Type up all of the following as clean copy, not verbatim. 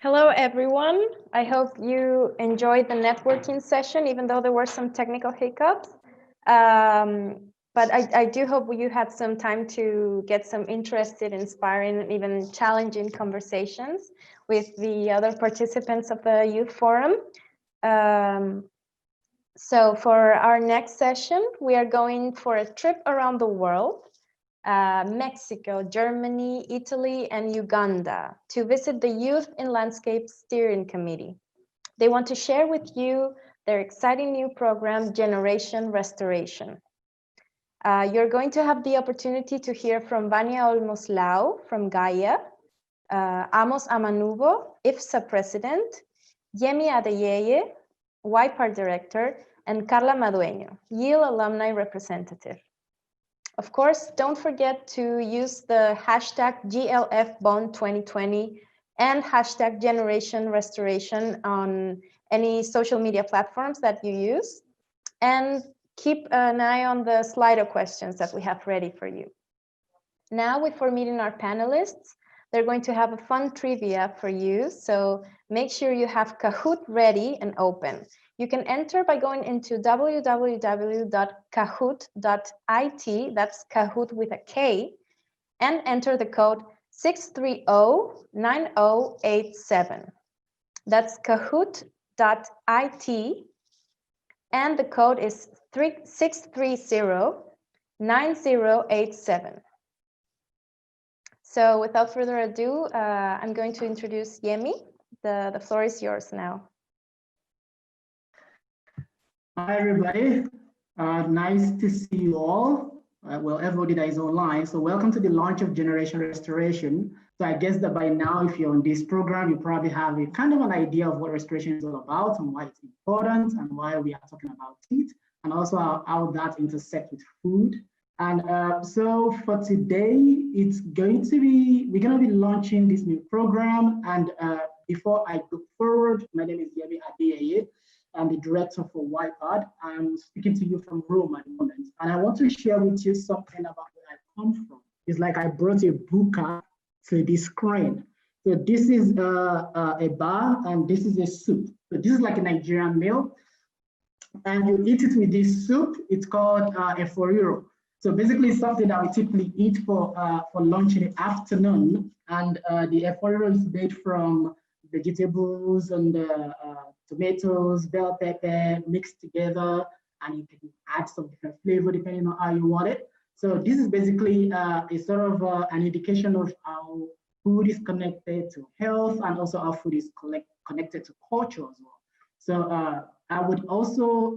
Hello, everyone. I hope you enjoyed the networking session, even though there were some technical hiccups. But I do hope you had some time to get some interested, inspiring, and even challenging conversations with the other participants of the Youth Forum. So for our next session, we are going for a trip around the world. Mexico, Germany, Italy, and Uganda to visit the Youth in Landscape Steering Committee. They want to share with you their exciting new program, Generation Restoration. You're going to have the opportunity to hear from Vania Olmos Lau from Gaia, Amos Amanubo, IFSA President, Yemi Adeyeye, YPAR Director, and Carla Moreno, YIL Alumni Representative. Of course, don't forget to use the hashtag GLFBond2020 and hashtag Generation Restoration on any social media platforms that you use. And keep an eye on the Slido questions that we have ready for you. Now, before meeting our panelists, they're going to have a fun trivia for you. So make sure you have Kahoot ready and open. You can enter by going into www.kahoot.it, that's Kahoot with a K, and enter the code 630-9087. That's Kahoot.it, and the code is 630-9087. So without further ado, I'm going to introduce Yemi. The floor is yours now. Hi, everybody. Nice to see you all. Well, everybody that is online. So welcome to the launch of Generation Restoration. So I guess that by now, if you're on this program, you probably have a kind of an idea of what restoration is all about and why it's important and why we are talking about it, and also how that intersects with food. And so for today, we're going to be launching this new program. And before I go forward, my name is Yemi Adeyeye. I'm the director for YPAD. I'm speaking to you from Rome at the moment. And I want to share with you something about where I come from. It's like I brought a buka to this screen. So this is a bar and this is a soup. So this is like a Nigerian meal. And you eat it with this soup. It's called eforiro. So basically it's something that we typically eat for lunch in the afternoon. And the eforiro is made from vegetables and tomatoes, bell pepper mixed together, and you can add some different flavor depending on how you want it. So this is basically a sort of an indication of how food is connected to health and also how food is connected to culture as well. So I would also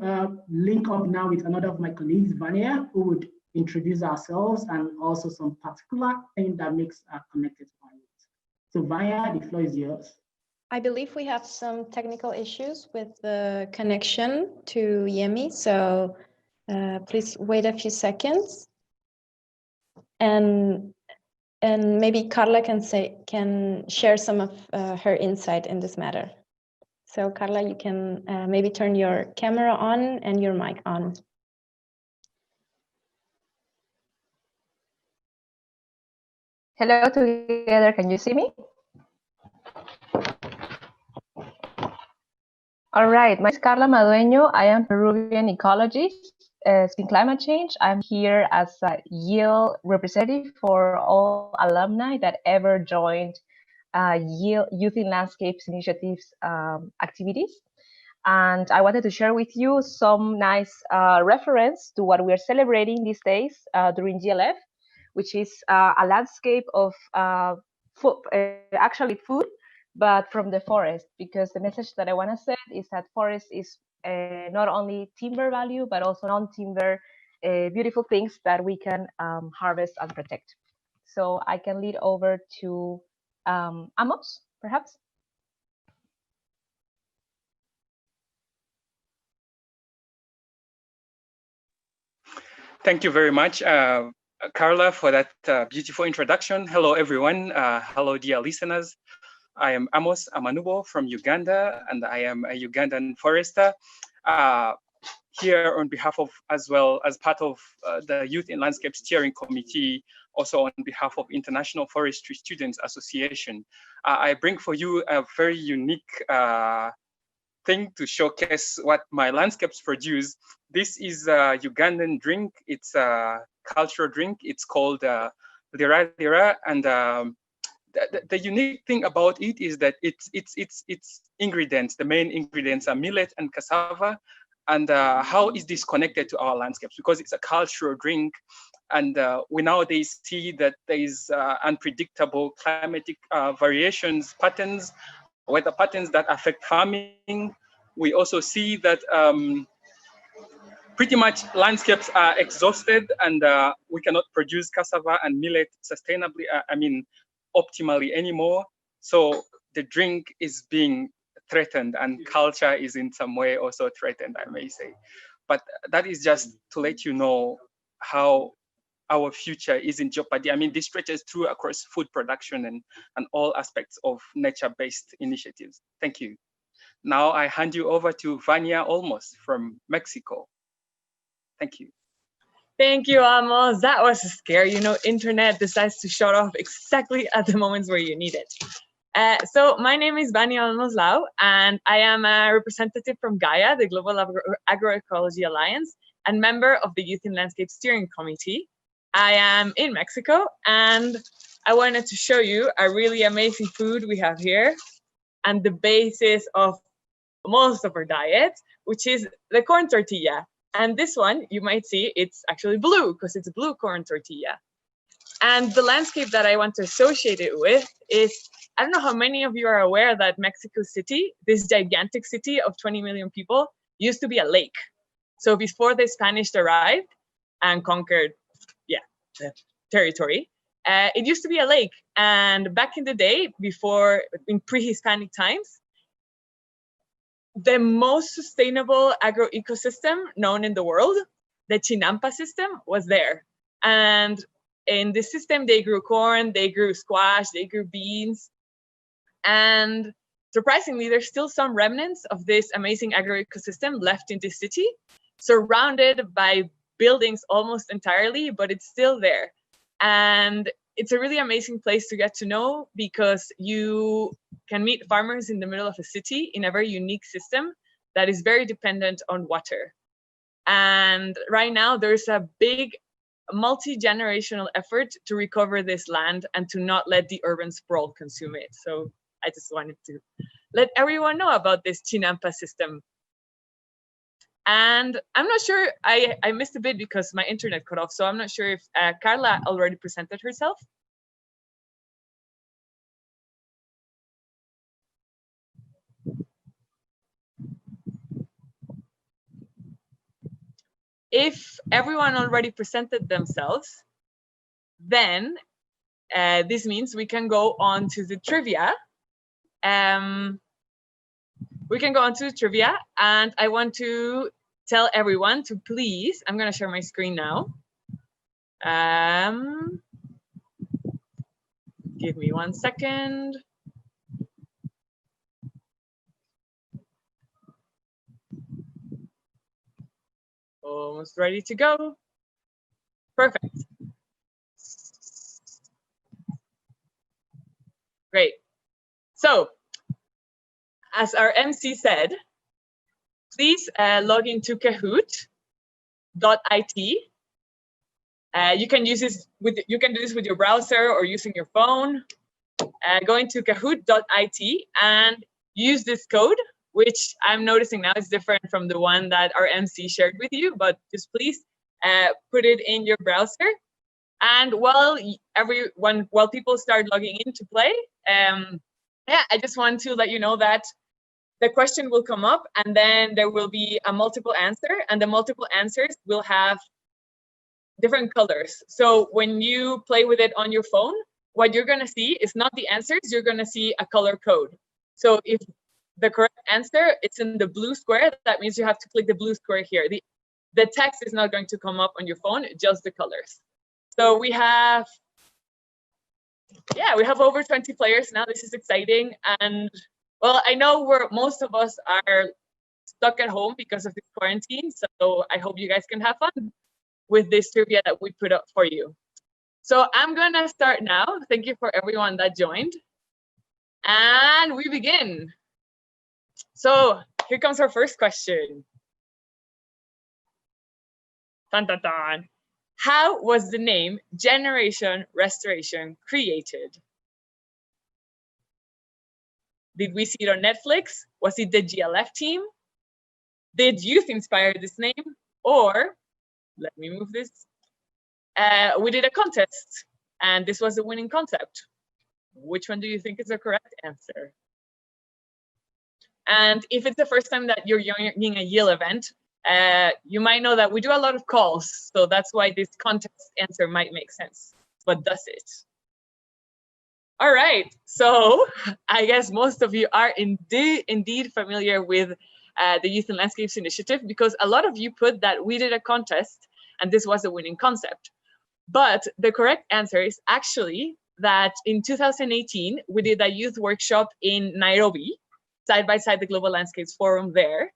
link up now with another of my colleagues, Vania, who would introduce ourselves and also some particular thing that makes us connected to our roots. So Vania, the floor is yours. I believe we have some technical issues with the connection to Yemi, so please wait a few seconds. And maybe Carla can share some of her insight in this matter. So Carla, you can maybe turn your camera on and your mic on. Hello together, can you see me? All right, my name is Carla Moreno. I am Peruvian ecologist, in climate change. I'm here as a YIL representative for all alumni that ever joined YIL Youth in Landscapes Initiatives activities. And I wanted to share with you some nice reference to what we're celebrating these days during GLF, which is a landscape of actually food, but from the forest, because the message that I want to send is that forest is not only timber value, but also non-timber beautiful things that we can harvest and protect. So I can lead over to Amos, perhaps. Thank you very much, Carla, for that beautiful introduction. Hello, everyone. Hello, dear listeners. I am Amos Amanubo from Uganda, and I am a Ugandan forester here on behalf of, as well as part of the Youth in Landscape Steering Committee also on behalf of International Forestry Students Association. I bring for you a very unique thing to showcase what my landscapes produce. This is a Ugandan drink. It's a cultural drink. It's called lira lira, and the unique thing about it is that its ingredients, the main ingredients are millet and cassava. And how is this connected to our landscapes? Because it's a cultural drink, and we nowadays see that there is unpredictable climatic variations, patterns, weather patterns that affect farming. We also see that pretty much landscapes are exhausted, and we cannot produce cassava and millet sustainably, optimally anymore. So the drink is being threatened, and culture is in some way also threatened, I may say. But that is just to let you know how our future is in jeopardy. I mean, this stretches through across food production and all aspects of nature-based initiatives. Thank you. Now I hand you over to Vania Olmos from Mexico. Thank you. Thank you, Amos. That was a scare. You know, internet decides to shut off exactly at the moments where you need it. So my name is Vania Olmos Lau, and I am a representative from Gaia, the Global Agroecology Alliance, and member of the Youth in Landscape Steering Committee. I am in Mexico, and I wanted to show you a really amazing food we have here, and the basis of most of our diet, which is the corn tortilla. And this one, you might see, it's actually blue because it's a blue corn tortilla. And the landscape that I want to associate it with is, I don't know how many of you are aware that Mexico City, this gigantic city of 20 million people, used to be a lake. So before the Spanish arrived and conquered, the territory, it used to be a lake. And back in the day, before, in pre-Hispanic times, the most sustainable agro-ecosystem known in the world, the Chinampa system, was there. And in this system, they grew corn, they grew squash, they grew beans. And surprisingly, there's still some remnants of this amazing agro-ecosystem left in this city, surrounded by buildings almost entirely, but it's still there. And it's a really amazing place to get to know, because you can meet farmers in the middle of a city in a very unique system that is very dependent on water. And right now there's a big multi-generational effort to recover this land and to not let the urban sprawl consume it. So I just wanted to let everyone know about this Chinampa system. And I'm not sure, I missed a bit because my internet cut off, so I'm not sure if Carla already presented herself. If everyone already presented themselves, then this means we can go on to the trivia. We can go on to the trivia, and I want to tell everyone to please, I'm going to share my screen now. Give me 1 second. Almost ready to go. Perfect. Great. So, as our MC said, please log into Kahoot.it. You can use this with, you can do this with your browser or using your phone. Go into Kahoot.it and use this code, which I'm noticing now is different from the one that our MC shared with you, but just please put it in your browser. And while people start logging in to play, I just want to let you know that the question will come up, and then there will be a multiple answer, and the multiple answers will have different colors. So when you play with it on your phone, what you're going to see is not the answers, you're going to see a color code. So if the correct answer, it's in the blue square, that means you have to click the blue square here. The text is not going to come up on your phone, just the colors. So we have, we have over 20 players now. This is exciting. And well, I know most of us are stuck at home because of this quarantine. So I hope you guys can have fun with this trivia that we put up for you. So I'm gonna start now. Thank you for everyone that joined. And we begin. So here comes our first question. Dun, dun, dun. How was the name Generation Restoration created? Did we see it on Netflix? Was it the GLF team? Did youth inspire this name? Or, let me move this. We did a contest and this was the winning concept. Which one do you think is the correct answer? And if it's the first time that you're joining a YIL event, you might know that we do a lot of calls. So that's why this contest answer might make sense. But does it? All right. So I guess most of you are indeed familiar with the Youth and Landscapes Initiative, because a lot of you put that we did a contest and this was a winning concept. But the correct answer is actually that in 2018, we did a youth workshop in Nairobi, side by side the Global Landscapes Forum there.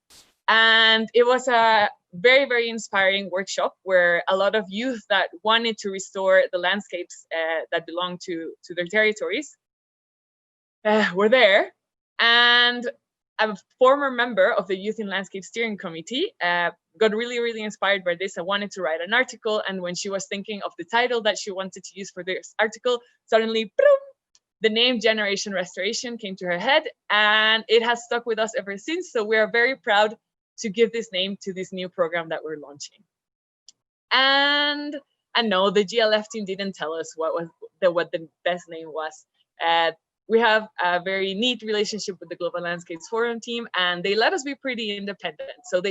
And it was a very, very inspiring workshop where a lot of youth that wanted to restore the landscapes that belong to their territories were there. And a former member of the Youth in Landscape Steering Committee got really, really inspired by this. I wanted to write an article. And when she was thinking of the title that she wanted to use for this article, suddenly, boom, the name Generation Restoration came to her head, and it has stuck with us ever since. So we are very proud to give this name to this new program that we're launching. And no, the GLF team didn't tell us what the best name was. We have a very neat relationship with the Global Landscapes Forum team, and they let us be pretty independent. So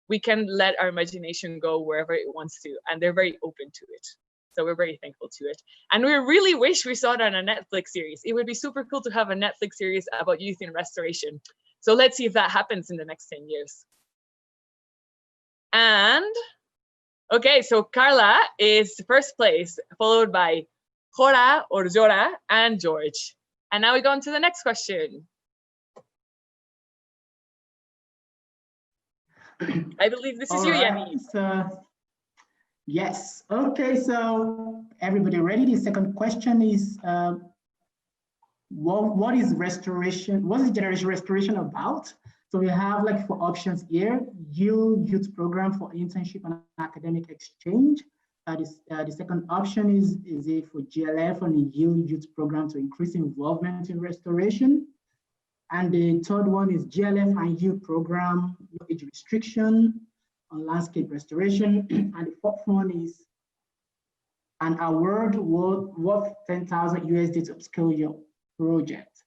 we can let our imagination go wherever it wants to, and they're very open to it. So we're very thankful to it. And we really wish we saw it on a Netflix series. It would be super cool to have a Netflix series about youth in restoration. So let's see if that happens in the next 10 years. And, okay, so Carla is first place, followed by Jora or Jora and George. And now we go on to the next question. I believe this is you, Yanni. Yes. Okay, so everybody ready? The second question is, what is restoration? What is generation restoration about? So we have like 4 options here: YIL Youth Program for Internship and Academic Exchange. The second option is it for GLF and YIL Youth Program to increase involvement in restoration. And the third one is GLF and YIL Program, no age restriction on landscape restoration. And the fourth one is an award worth 10,000 USD to upscale your project.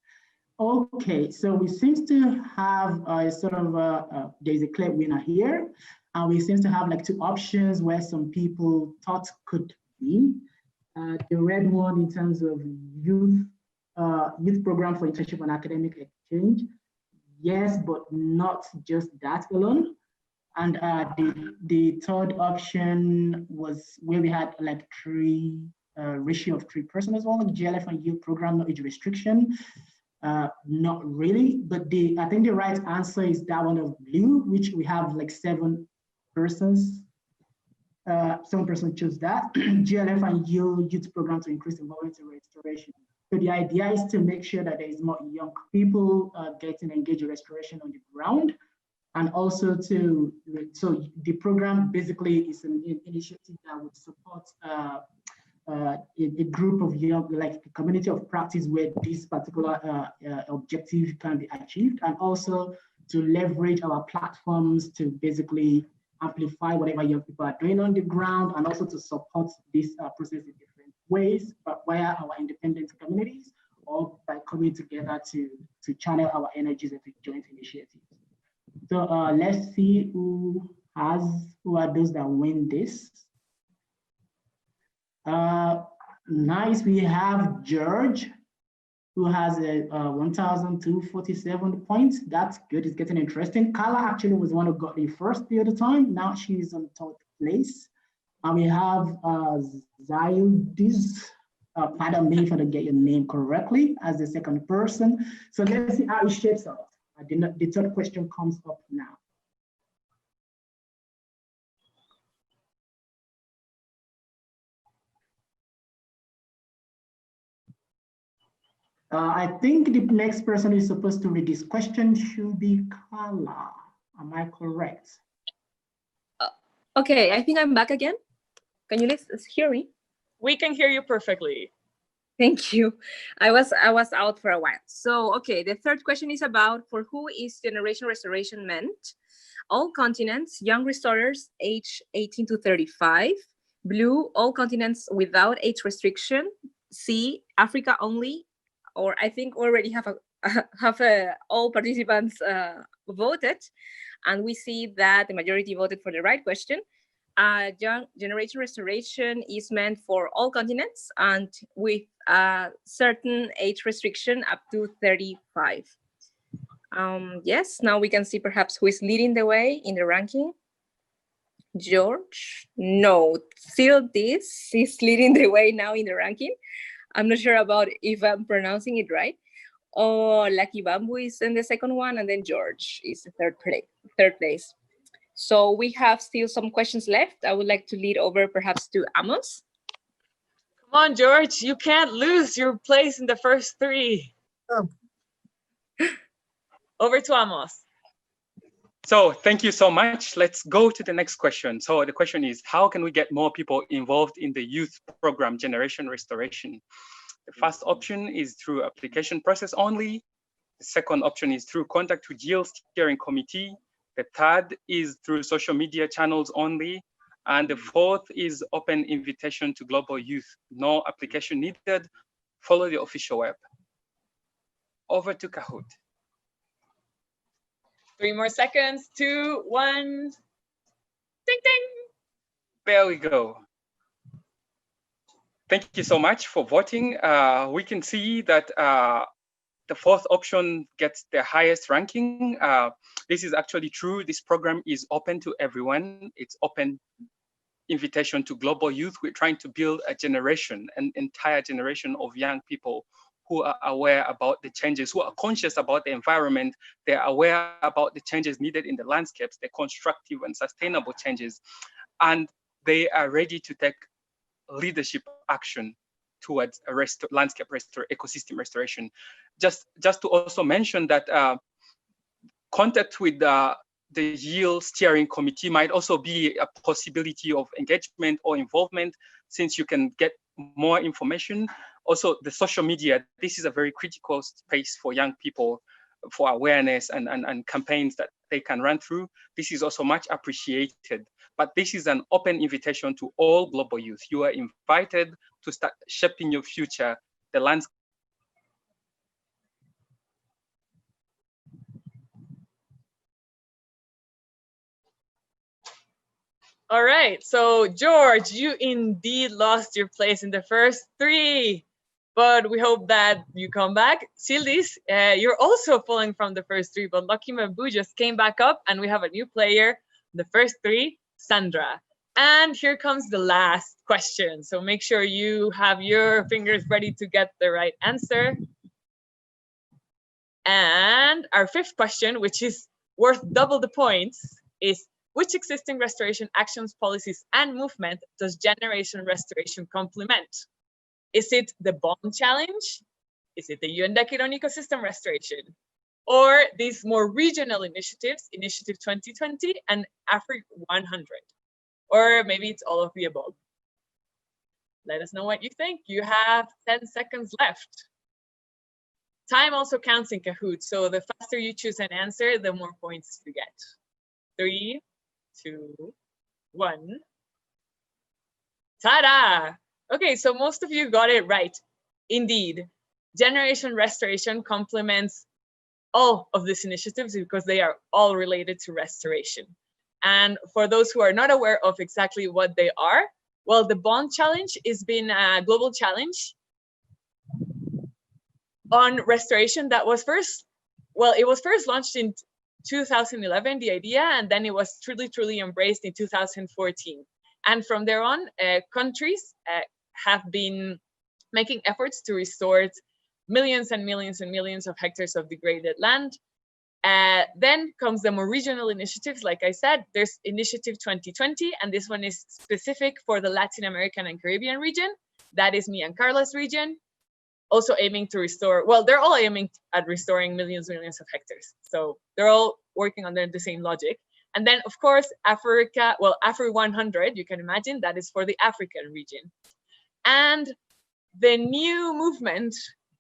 Okay, so we seem to have a sort of there's a clear winner here, and we seem to have like 2 options where some people thought could win. The red one in terms of youth program for internship and academic exchange, yes, but not just that alone. And the third option was where we had like ratio of 3 persons as well, like GLF and YIL program, no age restriction. Not really, but I think the right answer is that one of blue, which we have like 7 persons. 7 persons chose that. GLF and YIL youth program to increase involvement in restoration. So the idea is to make sure that there is more young people getting engaged in restoration on the ground. And also so the program basically is an initiative that would support a group of young, like a community of practice where this particular objective can be achieved, and also to leverage our platforms to basically amplify whatever young people are doing on the ground, and also to support this process in different ways, but via our independent communities or by coming together to channel our energies into joint initiatives. So let's see who are those that win this. Nice, we have George, who has a 1,247 points. That's good, it's getting interesting. Carla actually was the one who got the first the other time. Now she's on 3rd place. And we have Zildis, pardon me if I don't get your name correctly, as the second person. So let's see how it shapes up. The third question comes up now. I think the next person who's supposed to read this question should be Carla. Am I correct? Okay, I think I'm back again. Can you hear me? We can hear you perfectly. Thank you. I was out for a while. So, okay, the third question is about for who is generation restoration meant? All continents, young restorers age 18 to 35. Blue, all continents without age restriction. C, Africa only. Or I think already have all participants voted, and we see that the majority voted for the right question. Young generation restoration is meant for all continents and with a certain age restriction up to 35. Yes, now we can see perhaps who is leading the way in the ranking. George? No, still this is leading the way now in the ranking. I'm not sure about if I'm pronouncing it right. Oh, Lucky Bamboo is in the second one, and then George is the third place. So we have still some questions left. I would like to lead over perhaps to Amos. Come on, George, you can't lose your place in the first three. Oh. Over to Amos. So thank you so much. Let's go to the next question. So the question is, how can we get more people involved in the youth program Generation Restoration? The first option is through application process only. The second option is through contact with GLF steering committee. The third is through social media channels only. And the fourth is open invitation to global youth. No application needed. Follow the official web. Over to Kahoot. 3 more seconds. 2, 1. Ding, ding. There we go. Thank you so much for voting. We can see that the fourth option gets the highest ranking. This is actually true. This program is open to everyone. It's open invitation to global youth. We're trying to build a generation, an entire generation of young people who are aware about the changes, who are conscious about the environment. They're aware about the changes needed in the landscapes, the constructive and sustainable changes, and they are ready to take leadership action towards a ecosystem restoration. Just to also mention that contact with the YIL steering committee might also be a possibility of engagement or involvement, since you can get more information. Also, the social media, this is a very critical space for young people for awareness and campaigns that they can run through. This is also much appreciated. But this is an open invitation to all global youth. You are invited to start shaping your future, the landscape. All right, so George, you indeed lost your place in the first three, but we hope that you come back. Sildis, you're also falling from the first three, but Lucky Bamboo just came back up and we have a new player, the first three, Sandra. And here comes the last question. So make sure you have your fingers ready to get the right answer. And our fifth question, which is worth double the points, is which existing restoration actions, policies, and movement does Generation Restoration complement? Is it the Bond Challenge? Is it the UN Decade on Ecosystem Restoration? Or these more regional initiatives, Initiative 2020 and Africa 100? Or maybe it's all of the above. Let us know what you think. You have 10 seconds left. Time also counts in Kahoot, so the faster you choose an answer, the more points you get. 3, 2, 1. Ta-da! Okay, so most of you got it right. Indeed, Generation Restoration complements all of these initiatives because they are all related to restoration. And for those who are not aware of exactly what they are, well, the Bond Challenge has been a global challenge on restoration that was first launched in 2011, the idea, and then it was truly embraced in 2014. And from there on, countries have been making efforts to restore millions and millions and millions of hectares of degraded land. Then comes the more regional initiatives. Like I said, there's Initiative 2020, and this one is specific for the Latin American and Caribbean region. That is me and Carla's region. also aiming to restore, well, they're all aiming at restoring millions of hectares. So they're all working under the same logic. And then, of course, Africa, well, Afri 100, you can imagine, that is for the African region. And the new movement,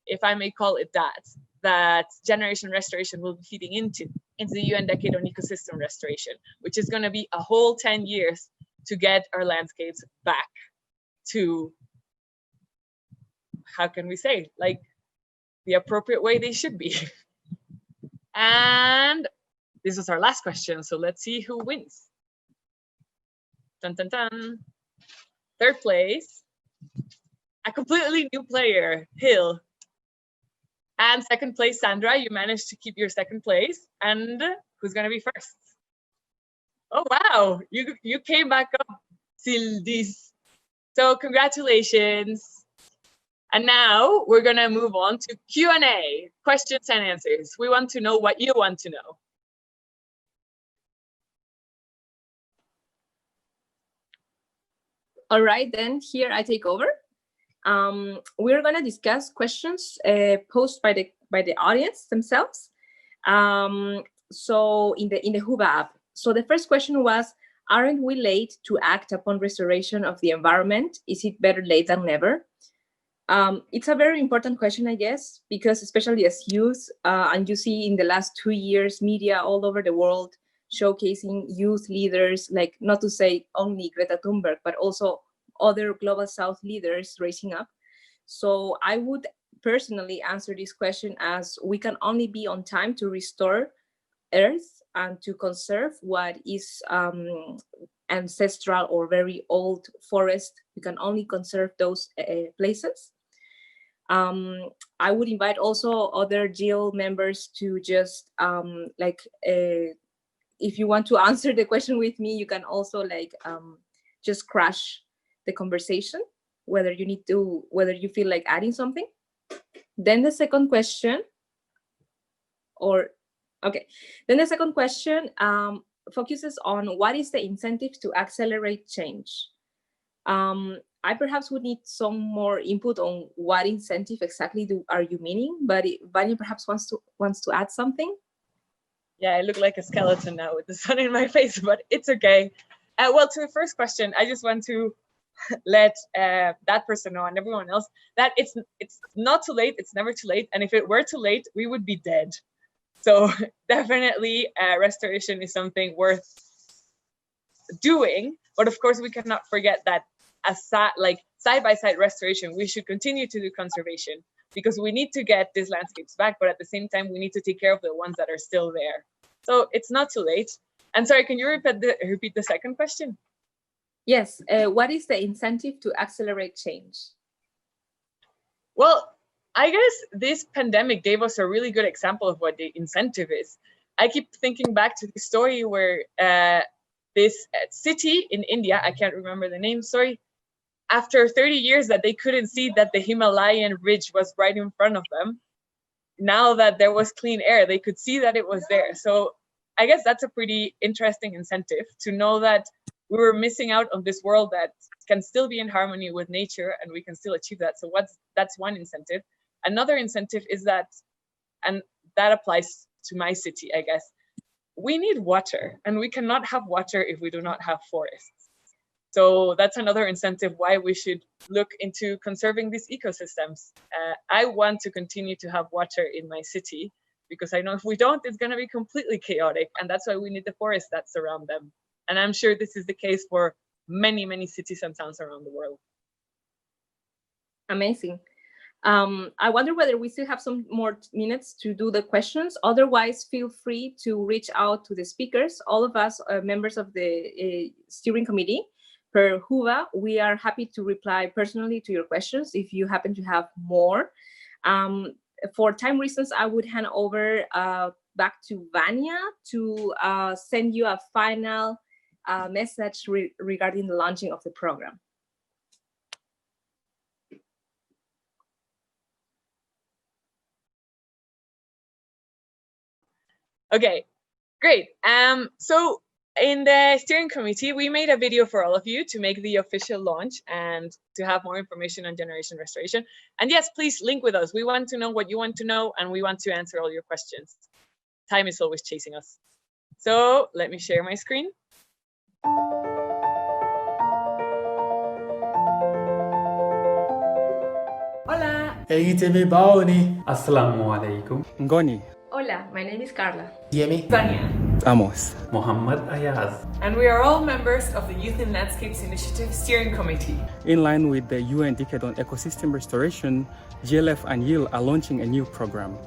if I may call it that Generation Restoration will be feeding into the UN Decade on Ecosystem Restoration, which is going to be a whole 10 years to get our landscapes back to, how can we say, like the appropriate way they should be. And this was our last question, so let's see who wins. Dun, dun, dun. Third place, a completely new player, Hill. And second place, Sandra, you managed to keep your second place. And who's gonna be first? Oh, wow, you came back up, Sildis. So congratulations. And now we're gonna move on to Q&A, questions and answers. We want to know what you want to know. All right, then here I take over. We're gonna discuss questions posed by the audience themselves. So in the Huba app. So the first question was, aren't we late to act upon restoration of the environment? Is it better late than never? It's a very important question, I guess, because especially as youth, and you see in the last 2 years, media all over the world showcasing youth leaders, like not to say only Greta Thunberg, but also other Global South leaders rising up. So I would personally answer this question as we can only be on time to restore Earth and to conserve what is ancestral or very old forest. We can only conserve those places. I would invite also other GIL members to just if you want to answer the question with me, you can also just crash the conversation, whether you feel like adding something. Then the second question, then the second question focuses on what is the incentive to accelerate change. I perhaps would need some more input on what incentive exactly are you meaning, but Vanya perhaps wants to add something. Yeah, I look like a skeleton now with the sun in my face, but it's okay. Well, to the first question, I just want to let that person know and everyone else that it's not too late. It's never too late. And if it were too late, we would be dead. So definitely restoration is something worth doing. But of course, we cannot forget that side-by-side restoration, we should continue to do conservation because we need to get these landscapes back, but at the same time, we need to take care of the ones that are still there. So it's not too late. And sorry, can you repeat the second question? Yes, what is the incentive to accelerate change? Well, I guess this pandemic gave us a really good example of what the incentive is. I keep thinking back to the story where this city in India, I can't remember the name, sorry, after 30 years that they couldn't see that the Himalayan ridge was right in front of them, now that there was clean air, they could see that it was there. So I guess that's a pretty interesting incentive to know that we were missing out on this world that can still be in harmony with nature and we can still achieve that. So that's one incentive. Another incentive is that, and that applies to my city, I guess, we need water and we cannot have water if we do not have forests. So that's another incentive why we should look into conserving these ecosystems. I want to continue to have water in my city because I know if we don't, it's going to be completely chaotic. And that's why we need the forests that surround them. And I'm sure this is the case for many, many cities and towns around the world. Amazing. I wonder whether we still have some more minutes to do the questions. Otherwise, feel free to reach out to the speakers. All of us are members of the steering committee. Per Huba, we are happy to reply personally to your questions if you happen to have more. For time reasons, I would hand over back to Vanya to send you a final message regarding the launching of the program. Okay, great. So In the steering committee, we made a video for all of you to make the official launch and to have more information on generation restoration. And yes, please link with us. We want to know what you want to know, and we want to answer all your questions. Time is always chasing us. So let me share my screen. Hola. Eğitimi Baoni. Assalamu alaikum. Ngoni. Hola, my name is Carla. Yemi. Vanya. Amos. Muhammad Ayaz. And we are all members of the Youth in Landscapes Initiative Steering Committee. In line with the UN Decade on Ecosystem Restoration, GLF and YIL are launching a new program,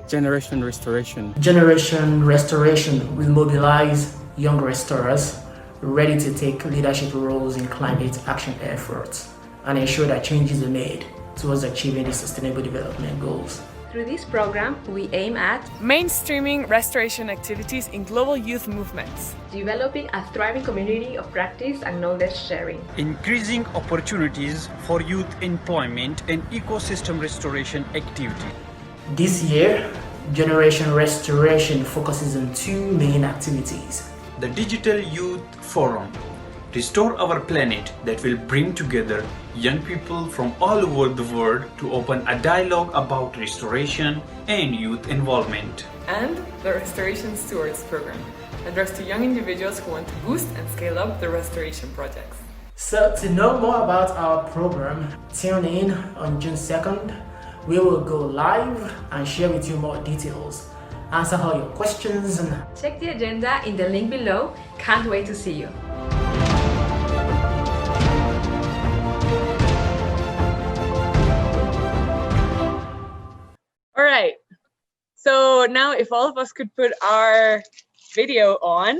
Generation Restoration. Generation Restoration will mobilize young restorers ready to take leadership roles in climate action efforts and ensure that changes are made towards achieving the Sustainable Development Goals. Through this program, we aim at Mainstreaming restoration activities in global youth movements. developing a thriving community of practice and knowledge sharing, increasing opportunities for youth employment and ecosystem restoration activity. This year, Generation Restoration focuses on two main activities. The Digital Youth Forum, Restore Our Planet, that will bring together young people from all over the world to open a dialogue about restoration and youth involvement. And the Restoration Stewards Program, addressed to young individuals who want to boost and scale up their restoration projects. So to know more about our program, tune in on June 2nd. We will go live and share with you more details, answer all your questions, and check the agenda in the link below. Can't wait to see you. All right. So now if all of us could put our video on,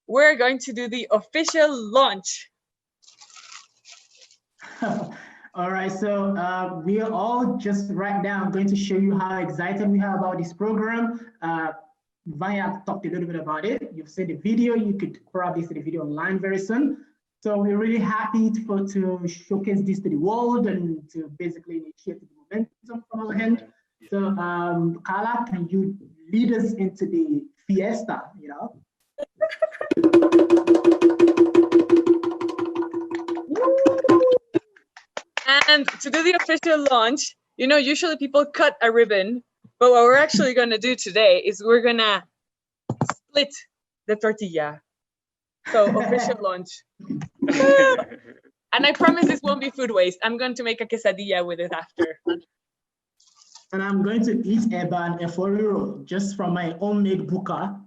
we're going to do the official launch. all right, so we are all just right now going to show you how excited we are about this program. Vanya talked a little bit about it. You've seen the video. You could probably see the video online very soon. So we're really happy to showcase this to the world and to basically initiate the momentum from our end. So Carla, can you lead us into the fiesta, you know? And to do the official launch, you know, usually people cut a ribbon, but what we're actually going to do today is we're going to split the tortilla. So official launch. And I promise this won't be food waste. I'm going to make a quesadilla with it after. And I'm going to eat eba and efori just from my homemade buka.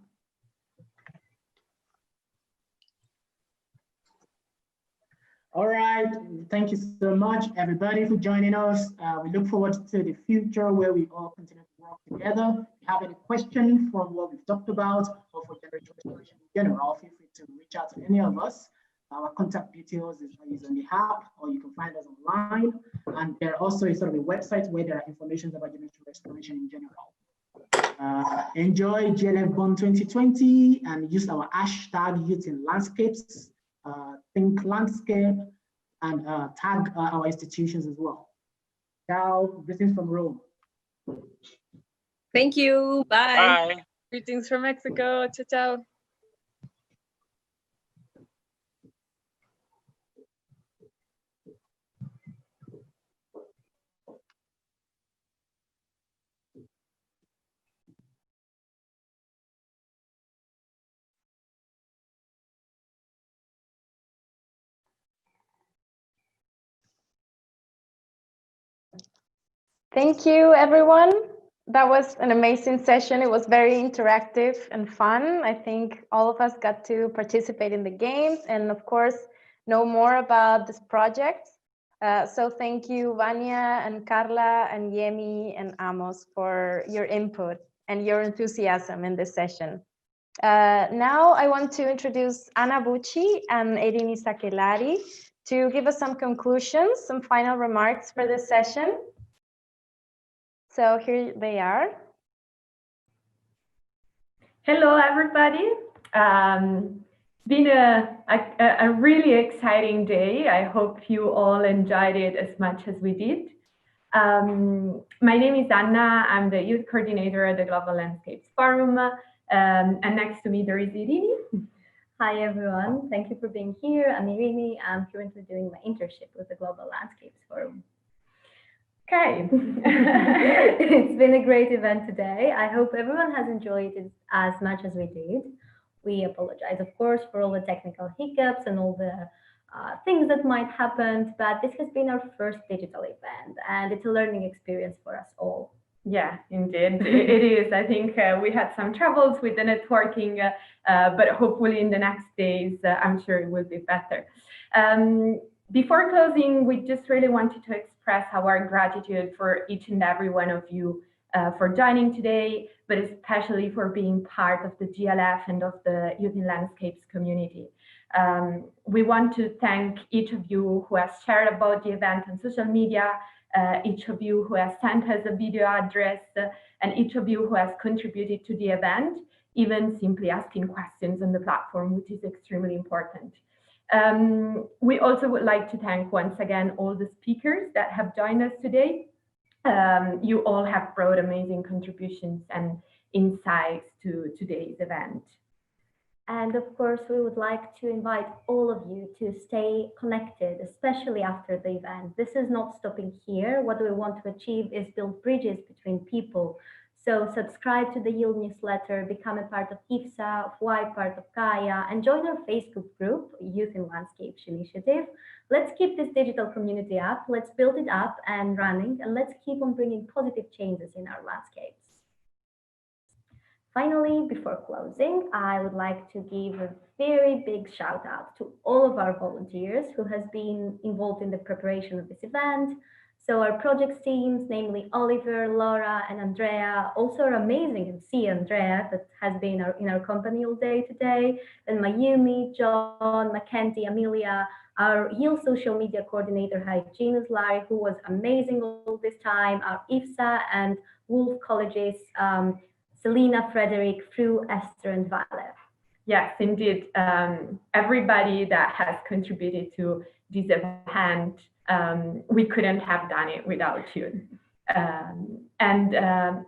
All right, thank you so much, everybody, for joining us. We look forward to the future where we all continue to work together. If you have any questions from what we've talked about or for generation restoration in general, feel free to reach out to any of us. Our contact details is on the app, or you can find us online. And there also is sort of a website where there are information about generation restoration in general. Enjoy GLF Bond 2020 and use our hashtag Youth in Landscapes. Think landscape, and tag our institutions as well. Ciao, greetings from Rome. Thank you. Bye. Bye. Greetings from Mexico. Ciao, ciao. Thank you, everyone. That was an amazing session. It was very interactive and fun. I think all of us got to participate in the games and, of course, know more about this project. So thank you, Vanya and Carla and Yemi and Amos for your input and your enthusiasm in this session. Now I want to introduce Ana Bucci and Eirini Sakelari to give us some conclusions, some final remarks for this session. So here they are. Hello, everybody. Been a really exciting day. I hope you all enjoyed it as much as we did. My name is Anna. I'm the youth coordinator at the Global Landscapes Forum. And next to me, there is Irini. Hi, everyone. Thank you for being here. I'm Irini. I'm currently doing my internship with the Global Landscapes Forum. Okay. It's been a great event today. I hope everyone has enjoyed it as much as we did. We apologize, of course, for all the technical hiccups and all the things that might happen, but this has been our first digital event, and it's a learning experience for us all. Yeah, indeed, it is. I think we had some troubles with the networking, but hopefully in the next days, I'm sure it will be better. Before closing, we just really wanted to express our gratitude for each and every one of you for joining today, but especially for being part of the GLF and of the Youth in Landscapes community. We want to thank each of you who has shared about the event on social media, each of you who has sent us a video address, and each of you who has contributed to the event, even simply asking questions on the platform, which is extremely important. We also would like to thank once again all the speakers that have joined us today. You all have brought amazing contributions and insights to today's event. And of course, we would like to invite all of you to stay connected, especially after the event. This is not stopping here. What we want to achieve is build bridges between people. So subscribe to the YIL newsletter, become a part of IFSA, of Y, part of Gaia, and join our Facebook group, Youth in Landscapes Initiative. Let's keep this digital community up, let's build it up and running, and let's keep on bringing positive changes in our landscapes. Finally, before closing, I would like to give a very big shout out to all of our volunteers who has been involved in the preparation of this event. So our project teams, namely Oliver, Laura, and Andrea, also our amazing MC, Andrea, that has been in our company all day today, and Mayumi, John, Mackenzie, Amelia, our YIL social media coordinator, Hygienist Larry, who was amazing all this time, our IFSA and Wolf Colleges, Selena, Frederick, Fru, Esther, and Vale. Yes, indeed. Everybody that has contributed to this event, we couldn't have done it without you. And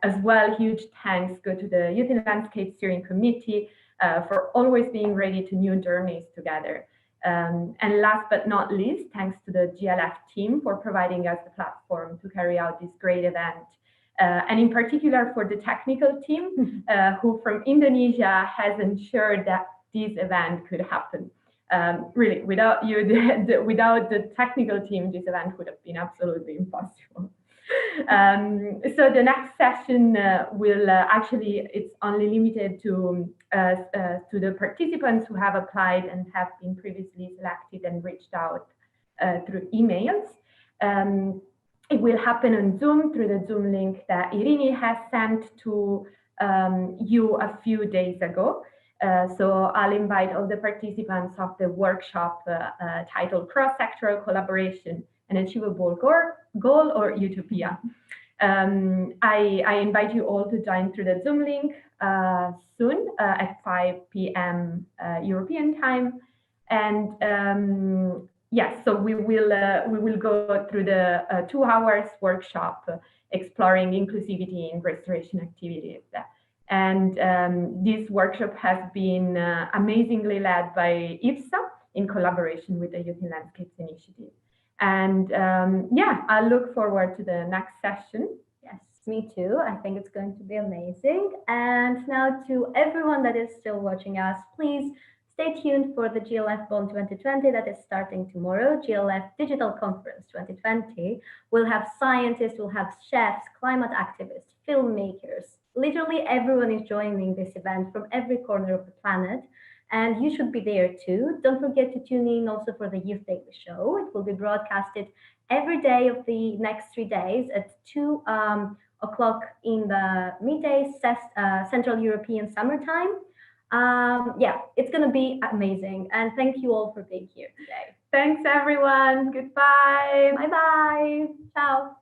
as well, huge thanks go to the Youth in Landscape Steering Committee for always being ready to new journeys together. And last but not least, thanks to the GLF team for providing us the platform to carry out this great event. And in particular for the technical team, who from Indonesia has ensured that this event could happen. Really, without you, without the technical team, this event would have been absolutely impossible. So the next session will actually, it's only limited to the participants who have applied and have been previously selected and reached out through emails. It will happen on Zoom through the Zoom link that Irini has sent to you a few days ago. So I'll invite all the participants of the workshop titled Cross-Sectoral Collaboration, an Achievable Goal or Utopia. I invite you all to join through the Zoom link soon at 5 p.m. European time. And yes, so we will go through the 2 hours workshop exploring inclusivity in restoration activities. And this workshop has been amazingly led by IFSA in collaboration with the Youth in Landscapes Initiative. And yeah, I look forward to the next session. Yes, me too. I think it's going to be amazing. And now to everyone that is still watching us, please stay tuned for the GLF Bond 2020 that is starting tomorrow, GLF Digital Conference 2020. We'll have scientists, we'll have chefs, climate activists, filmmakers. Literally everyone is joining this event from every corner of the planet, and you should be there too. Don't forget to tune in also for the Youth Daily Show. It will be broadcasted every day of the next 3 days at 2 o'clock in the midday Central European summertime. Yeah, it's going to be amazing. And thank you all for being here today. Thanks, everyone. Goodbye. Bye-bye. Ciao.